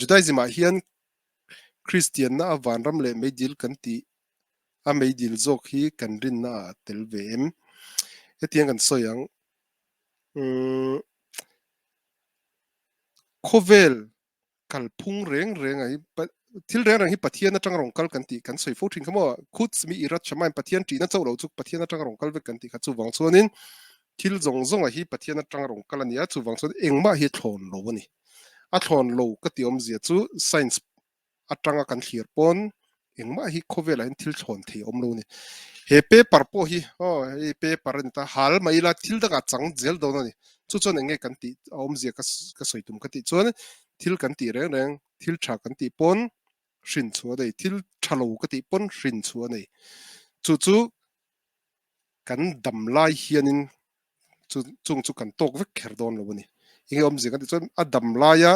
Judaism a hian Christian na avan ram le Meidil kan ti a Meidil zok hi kan rin na tel ve em etiang kan soyang khovel kal phung reng reng ai thil reng reng hi pathian atang rong kal kan ti kan soi fo thin kamo khut mi irat chamai pathian ti na chau lo chu pathian atang rong kal ve kan ti kha chu wang chuanin thil zong zong a hi pathian atang rong kal ania chu wang chuan engma hi thon lo ani a thon lo ka ti om zia chu science atanga kan thlir pon engma hi khovel a thil thon thei om lo ni he paper po hi he paper ni ta hal mai la thil da chang zel do ni chu chuan enge kan ti om zia ka soitum ka ti chuan thil kan ti reng reng thil tha kan ti pon hrin chua dei thil thalo ka ti pon hrin chua nei chu chu kan dam lai hianin chu chung chu kan tok vek kher don lo ni enge om zia kan ti chuan a dam lai a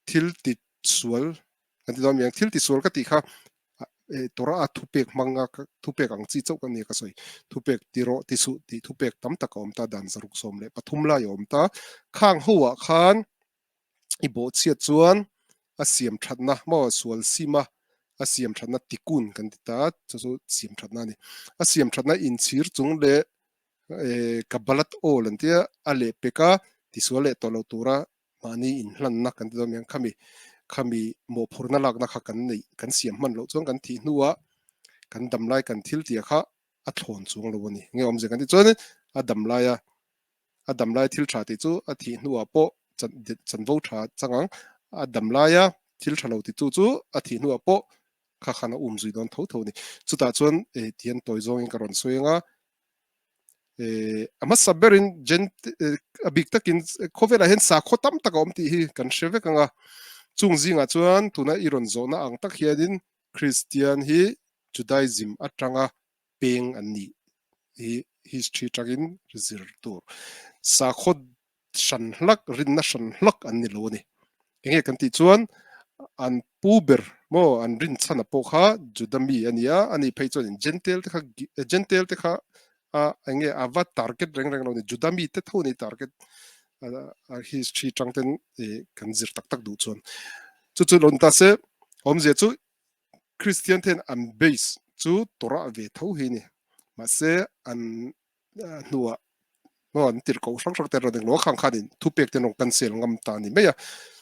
thil ti sual kan ti dom yang thil ti sual ka ti kha tora a thupek manga thupek ang chi chau kan ni ka soi thupek tiro ti su ti thupek tam tak om ta dan zaruk som le pathum la yom ta khang huwa khan i bo chiat chuan a siam thatna mo sual sima a siam thatna tikun kan ti ta chu chu siam thatna ni a siam thatna in chhir chung le kabalat ol an tia a le peka ti sual le tolo tura mani in hlan na kan ti dom yang khami mo phurna lak na kha kan nei kan siam man lo chuan kan thi nuwa kan dam lai kan thil tia kha a thon chung lo ni nge om je kan ti chuan a dam lai thil tha ti chu a thi nuwa po chan vo tha changang a dam lai a thil thalo ti chu a thi nuwa po kha khana zui don tho ni chu ta chuan tian toy zong in karon soenga ama saberin gen abik takin khovela hen sa khotam tak om ti hi kan sheve kanga chung zinga chuan tuna iron zona ang tak hianin Christian hi Judaism atanga peng ani hi history tagin rizir tur sa khod shan hlak rin na shan hlak ani lo ni enge kan ti chuan an puber mo an rin chana po kha Judami ania ani phei chuan gentle te kha a enge ava target reng reng lo ni Judami te thoni target a history tangten kan zir tak tak du chuan chu lon ta se om je chu Christian ten an base chu tora ve tho hi ni ma se an nuwa no an tir ko sang sang ter deng lo khang khanin thu pek te nong kan sel ngam ta ni meya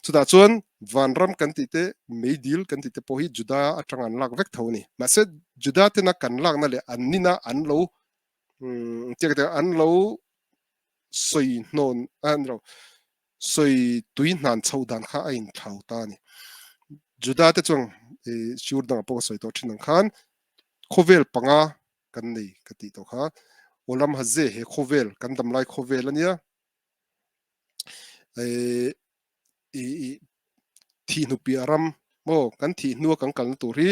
chu da chuan van ram kan ti te Meidil kan ti te po hi Juda atangan lak vek tho ni ma se Juda te na kan lak na le an ni na an lo te an lo soi non an ro soi tui nan chau dan kha ain thau ta ni Juda te chung siur dang po soi to thin khan khovel panga kan nei ka ti to kha olam haze he khovel kan dam lai khovel ania thi nu pi aram mo kan thi nu kan kal tu ri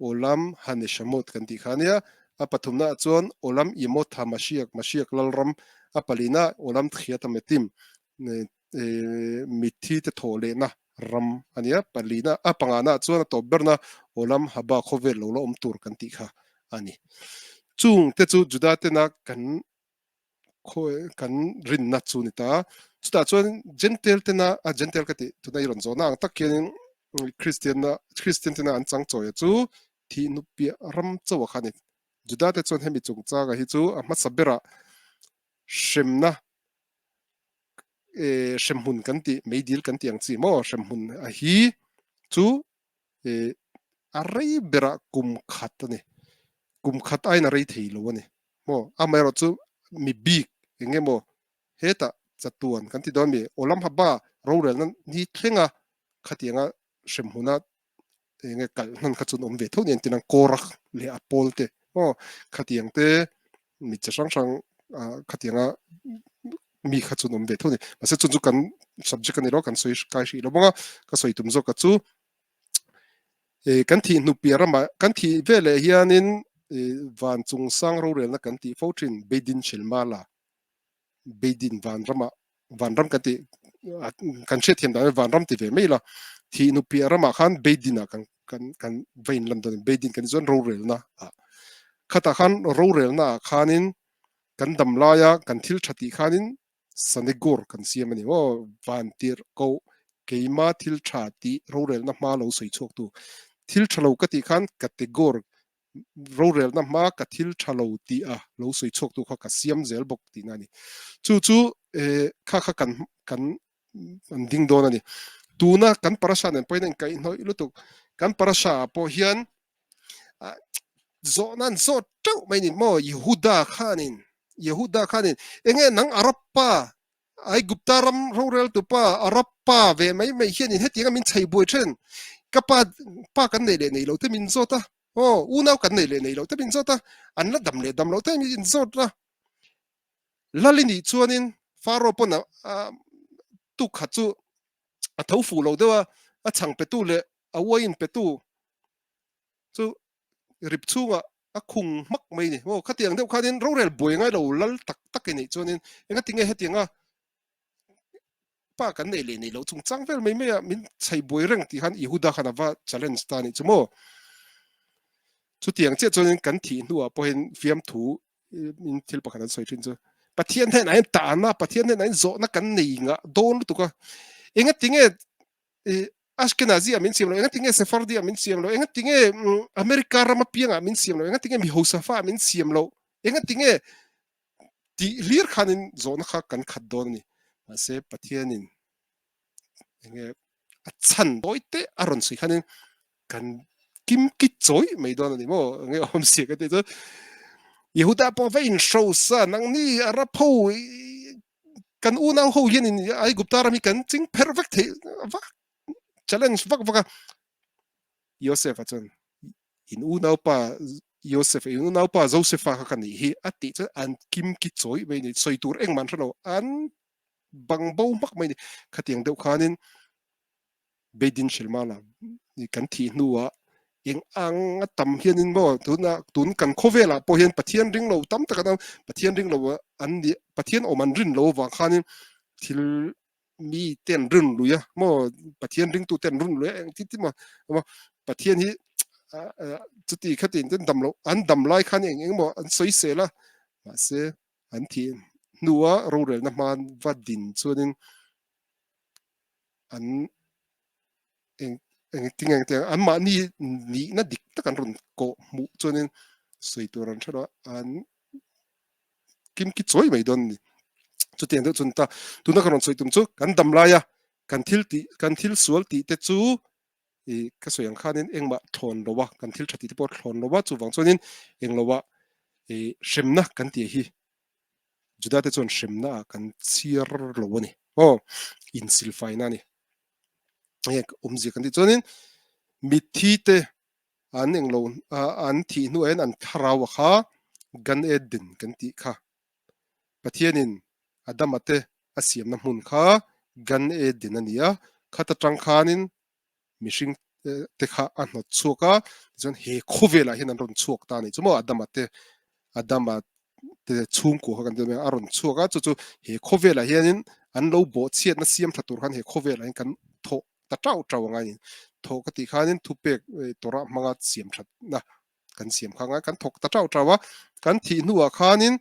olam hane shamot kan ti khania a pathumna chuan olam imot tha mashiak lalram a palina olam thiata metim mithi te thole na ram ania palina a pangana chuan to berna olam haba khovel lo om tur kan ti kha ani chung te chu Juda te na kan rin na chu ni ta chuta chuan gentle te na a gentle ka ti tu na iron zona ang tak ken Christian te na an chang choya chu thi nu pi ram chawa khani Juda te chuan hemi chung cha ga hi chu a ma sabera shemna shemhun kan ti Meidil kan ti ang chi mo shemhun a hi chu a rei bera kum khat ni kum khat ai na rei thei lo ni mo a mai ro chu mi big enge mo heta chatuan kan ti don mi olam haba ro rel nan ni thlenga khatianga shemhuna enge kal nan khachun om ve thon yen tinang korak le apolte o khatiang te mi chang sang khatianga mi khachun om ve thoni ase chu kan subject kan ro kan soi kai shi lo bonga ka soi tum zo ka chu kan thi nu piara ma kan thi vele hianin van chung sang ro rel na kan ti fortune bedin chilmala bedin van ram kan ti kan che thiam da van ram ti ve maila thi nu piara ma khan bedina kan vein lam don bedin kan zon ro rel na khata khan ro rel na khanin kan dam laya kan thil thati khanin sanegor kan siam ani o van tir ko keima thil tha ti rorel na ma lo soi chok tu thil thalo ka ti khan categor rorel na ma ka thil thalo ti a lo soi chok tu kha ka siam zel bok ti na ni chu kha kan an ding don ani tuna kan parasha nen poinen kai noi lutuk kan parasha po hian zo nan zo tau mai ni mo Yehuda khanin enge nang arappa ai guptaram rorel tu pa arappa ve mai hian in hetinga min chei boi chen kapa pa kan nei le nei lo te min zota unau kan nei le nei lo te min zota an la dam lo te min zota lalini chuanin faro pona tu khachu a thau fu lo dewa a chang pe tu le a wain pe tu chu rip chunga a khung mak mai ni khatiang deuh khanin rorel boi ngai lo lal tak ni chuanin enga tinge hetinga pa kan nei le nei lo chung chang vel mai min chei boi reng ti han Yehuda khanawa challenge ta ni chumo chu tiang che chuanin kan thi nuwa po hen fiam thu min thil pakhan soi thin chu pathian hen ai ta na pathian hen ai zo na kan nei nga don tu ka enga tinge Ashkenazi amin siam lo enga tinge Sephardi amin siam lo enga tinge America rama pianga amin siam lo enga tinge mi Hosafa amin siam lo enga tinge ti lir khanin zo na kha kan khat don ni ma se pathianin enga achan boite aron si khanin kan kim ki choi mai don ni mo enga om si ka te zo Yehuda po vein show sa nang ni arapo kan unang ho yen in ai gupta rami kan ching perfect challenge vak Joseph achon in unau pa Joseph in unau pa Joseph ka kan hi ati cha an kim ki choi mai ni soi tur eng man thalo an bang bo mak mai ni khatiang deuh khanin bedin shilmala ni kan thi nuwa eng ang tam hian in bo tun kan khovela po hian pathian ring lo tam ta kan pathian ring lo an ni pathian oman rin lo wa khanin thil mi ten run luya mo pathian ring tu ten run luya ti ti ma pathian hi chuti khatin ten dam lo an dam lai khan eng mo an soi se la ma se an thi nuwa rorel na man va din chuanin an eng eng an ma ni na dik ta kan run ko mu chuanin soi turan thara an kim ki choi mai don ni chu tiang deuh chun ta tuna kan soi tum chu kan dam laia kan thil sual ti te chu ka soyang khanin engma thon lowa kan thil thati te por thon lowa chu wang chuanin eng lowa shemna kan ti hi juda te chon shemna kan chiar lo ni in silfaina ni umzi kan ti chuanin mithi te an eng lo an thi nu en an tharawa kha gan edin kan ti kha pathianin adamate asiam na mun kha gan edin ania khata tang khanin mishing te kha an not chuka jon he khovela hin an ron chuak ta ni chumo adama te chung ko kan de aron chuka chu he khovela hianin an lo bo chiat na siam thatur khan he khovela kan tho ta tau ngai ni tho ka ti khanin thupek tora manga siam that na kan siam khanga kan thok ta tawa kan thi nuwa khanin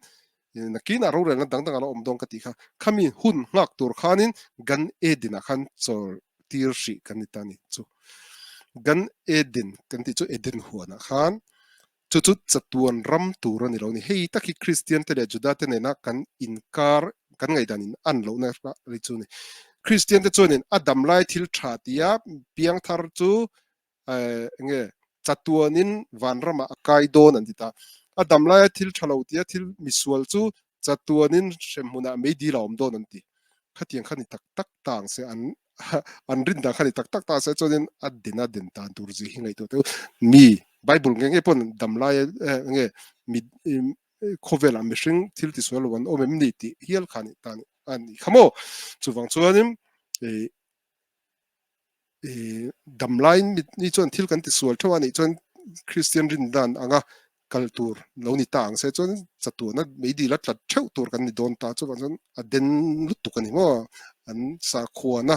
nakin aro rel na dang alo om dong ka ti kha khami hun ngak tur khanin gan edina khan chor tir shi kan ni tani chu gan edin kan ti chu edin huana khan chu chatuan ram tur ani lo ni hei taki Christian te le Juda te ne na kan inkar kan ngai danin an lo na ri chu ni Christian te chuanin adam lai thil tha tia piang thar chu nge chatuanin van rama akai don an ta adam lai thil thalo tia thil misual chu chatuanin shemuna Meidil om don an ti khatiang khani tak tang se an an rin da khani tak ta se chuanin adina den ta tur ji hingai to mi Bible nge pon dam lai nge mi khovel am mishing thil ti sual wan o mem ni ti hial khani tani ani khamo chuwang chuanin dam line ni chon thil kan ti sual thawani chon Christian rin dan anga kaltur lo ni tang se chon chatu na meidi la tlat theu tur kan ni don ta chu chon a den lutu kan ni mo an sa khuana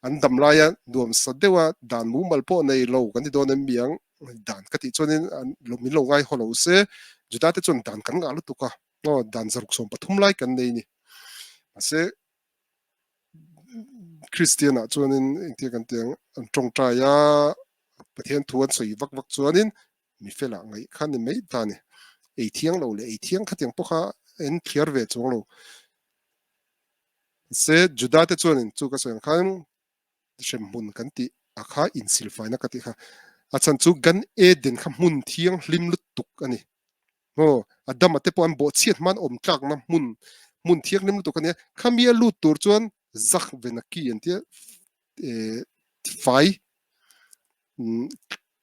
an dam laia dom sadewa dan mu mal po nei lo kan ni don miang dan ka ti chon an lo mi lo ngai holo se juda te chon dan kan nga lutu ka dan zaruk som pathum lai kan nei ni ase Christian chuanin ti kan tiang trong traya pathian thuan soi vak vak chuanin mi fela ngai khan ni mai ta ni ei thiang lo le ei thiang khatiang pokha en thiar ve chung lo se juda te chuanin chu ka sen khan shem mun kan ti akha in silfai na ka ti kha achan chu gan e den kha mun thiang hlim lut tuk ani o adam ate pon bo chiat man om tlak na mun thiang hlim lut tuk ani khamia lut tur chuan zakh vena ki an tia e fai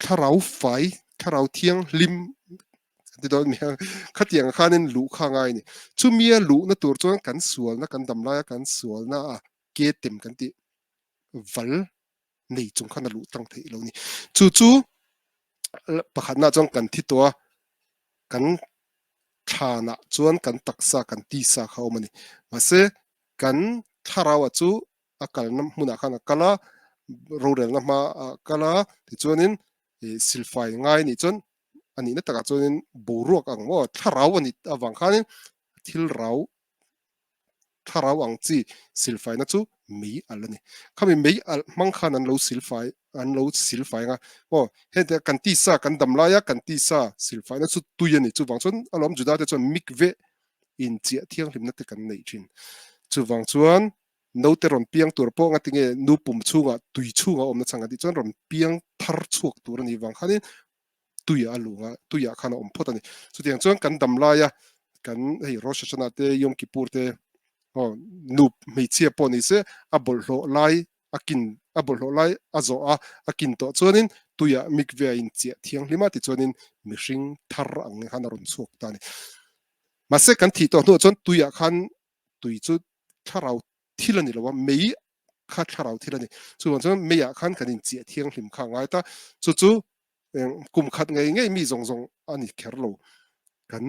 tharau fai tharau thiang hlim ti do mi khát tiếng khan nên lũ khang ai ni chu mia lũ na tur chuan kan sual na kan dam lai kan sual na a ke tem kan ti val nei chung khan lũ tang thei lo ni chu chu pakhat na chong kan thi to kan thana chuan kan taksa kan ti sa khau mani mase kan tharawa chu akal nam huna khana kala rodel na ma kala ti chuanin silfai ngai ni chon ani na taka chuanin boruak ang mo tharau ani awang khanin thil rau tharau ang chi silfai na chu mei alani khami mei al mang khan an lo silfai nga o hete kan ti sa kan dam la ya kan ti sa silfai na chu tuyani chu wang chon alom juda te chon mikve in chia thiang hlimna te kan nei thin chu wang chuan no te ron piang tur po nga tinge nu pum chunga tui chunga omna changa ti chon ron piang thar chuak tur ani wang khanin tuya alunga tuya khana om photani chu tiang chuan kan dam la ya kan hei rosh hashana te yom kippur te o nup mei chia po ni se abol hlo lai akin abol hlo lai azo a akin to chuanin tuya mikve in chia thiang hlima ti chuanin mihring thar ang hana ron chuak ta ni mase kan thi to no chon tuya khan tui chu tharau thilani lawa mei kha tharau thilani chu chon meya khan kanin chia thiang hlim kha ngai ta chu chu kum khat ngai ngai mi zong zong ani kherlo kan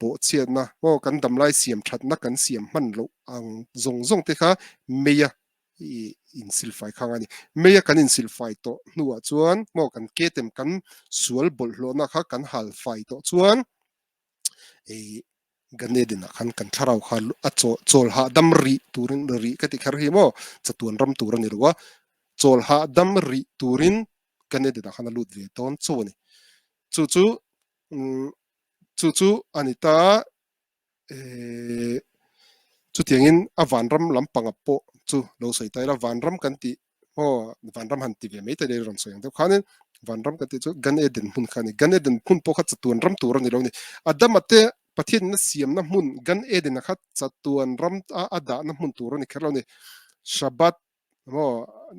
bo chiat na o kan dam lai siam that na kan siam man lo ang zong zong te kha meya in silfai khang ani meya kan in silfai to nuwa chuan mo kan ketem kan sual bol hlo na kha kan hal fai to chuan e ganedina khan kan tharau kha a chol ha dam ri turin ri ka ti khar hi mo chatuan ram turan ni ruwa chol ha dam ri turin ganedina khan lut ve ton choni chu chu chu chu anita chu tiangin a van ram lampang po chu lo sei tai la van ram kan ti o van ram han ti ve mai te de ron soyang de khanin van ram kan ti chu gan eden hun khani gan eden hun po khat chatuan ram tur ni lo ni adam ate pathin na siam na mun gan eden khat chatuan ram a ada na mun tur ni kherlo ni shabat mo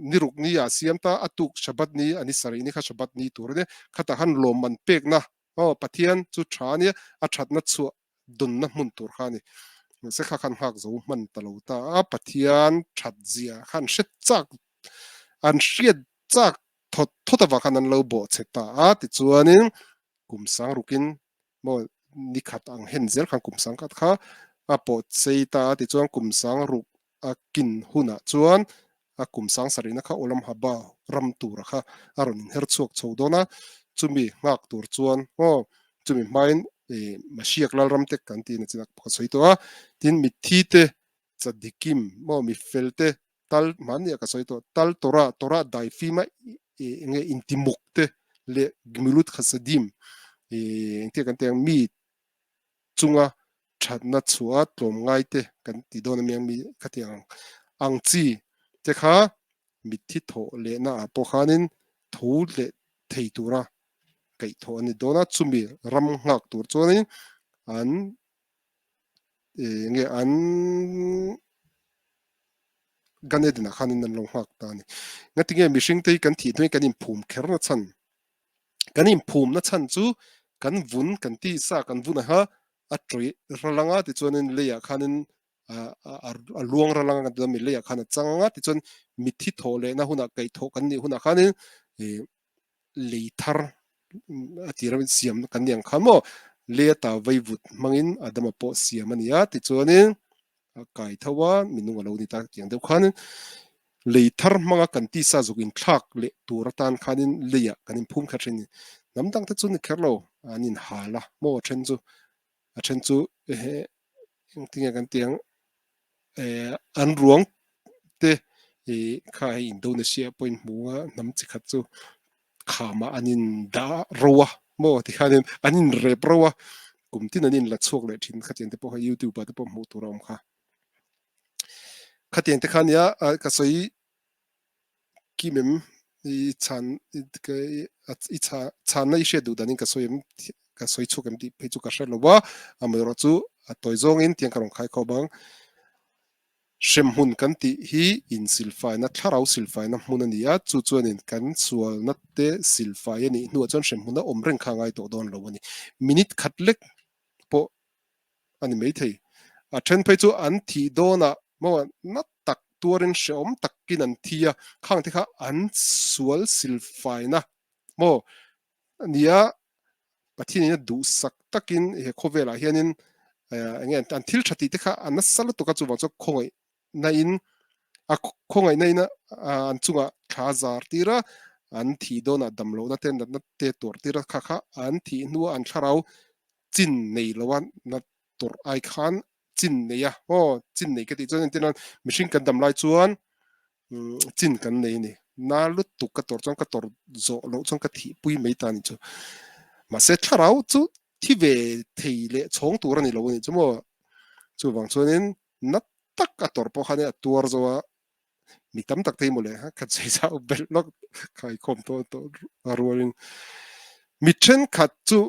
niruk ni ya siam ta atuk shabat ni ani sari ni kha shabat ni tur ne khata han lom man pek na o pathian chu thani a that na chu dun na mun tur khani se kha khan hak zo man talo ta a pathian that zia khan shet chak an hriat chak thot wa khan an lo bo cheta a ti chuanin kum sang rukin mo ni khat ang hen zel khan kum sang khat kha a po cheita ti chuan kum sang ruk a kin huna chuan a kum sang sarina kha olam haba ram tur kha aron her chuak chodona chumi ngak tur chuan o chumi main mashiak lal ram tek kan ti na chinak pa soito a tin mi thi te chadikim mo mi felte tal man ya ka soito tal tora dai fima nge intimukte le gmilut khasadim te kan te mi chunga thatna chua tlom ngai te kan ti don miang mi khatiang ang chi te kha mi thi tho le na po khanin thu le thei tura kai tho ani dona chumi ram ngak tur chuanin an nge an ganedina khanin nan long hak ta ni ngatinge mishing te kan thi noi kan im phum kher na chan kan im phum na chan chu kan vun kan ti sa kan vun ha a troi ralanga ti chuanin leya khanin a luang ralanga kan mi leya khana changa ti chuan mi thi tho le na huna kai tho kan ni huna khanin leithar atira siam kan yang khamo le ta vaivut mangin adama po siam ania ti chuanin kai thawa minung alo ni ta tiang deuh khanin leithar manga kan ti sa zokin thak le turatan khanin leya kanin phum khatrin namdang ta chun kherlo anin hala mo then chu tinga kan tiang an ruang te khai Indonesia point mua nam chi khat chu khama anin da rowa mo ti khanin anin rep rowa kum tin anin la chuak le thin khachen te po ha YouTube te po mu turam kha khatien te khania ka soi ki mem i chan i chan na i she du danin ka soi ka soi chuk em ti pe chu ka hre lo wa amero chu a toy zong in tiang karong khai ko bang shem hun kan ti hi in silfai na tharau silfai na hmun ania chu chuanin kan sual na te silfai ani nu chon shem hun na om reng khangai to don lo ani minute khatlek po ani mai thei a then pe chu an thi dona mo na tak tuarin shom takin an thia khang te kha an sual silfai na mo nia pathin na du sak takin he khovela hianin angen an thil thati te kha an sal to ka chu wang chu khongai na in a khongai na ina an chunga thla zar tira an thi dona damlo na ten na te tor tira kha kha an thi nu an tharau chin nei lowan na tor ai khan chin nei ya o chin nei ka ti chuan tin mihring kan dam lai chuan chin kan nei ni na lut tu ka tor chong ka tor zo lo chong ka thi pui mai ta ni chu ma se tharau chu thi ve thei le chong tur ani lo ni chu mo chu wang chuanin na tak ka tor po khane tur zo mi tam tak te mo le ha ka chei sa bel lok khai khom to rualin mi then khat chu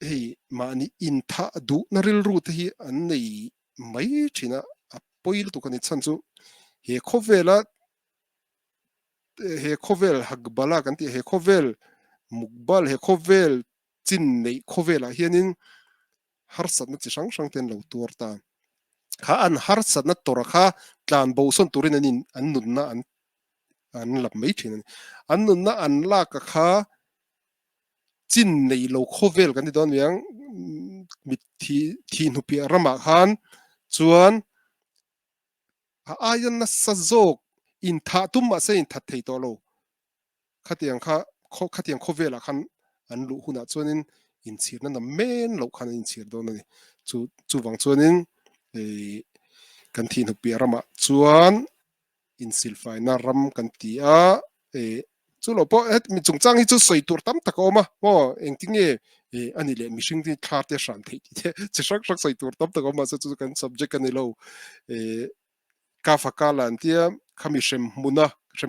hei mani in tha du na ril ru te hi an nei mai thina a poil tu kan chan chu he khovela he khovel hagbala kan ti he khovel mukbal he khovel chin nei khovela hianin har sat na chi sang sang ten lo tur ta kha an har sat na tor kha tlan bo son turin anin an nun na an lap mai thin an nun na an la ka kha chin nei lo khovel kan ti don yang mi thi nu pi rama khan chuan a ayan na sa zok in tha tum ma se in that thei to lo khatiang kha khatiang khovela khan an lu huna chuanin in chir na men lo khan in chir do na ni chu wang chuanin e kan thi nu pi rama chuan in silfai na ram kan ti a e chu lo po et mi chung chang hi chu soi tur tam tak oma mo eng ting ani le mishing ti thar te shan thei te chi sak sak soi tur tam tak oma chu kan subject ani lo e ka fa ka lan tia khami shem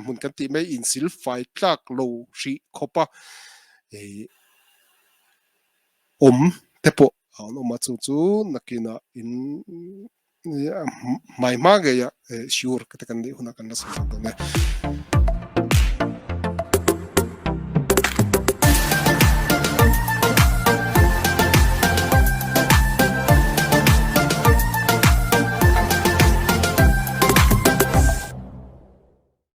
mun kan ti mai in silfai tlak lo shi khopa e om te po no ma chu chu nakina in mai ma ge ya sure ka kan ni huna kan na sa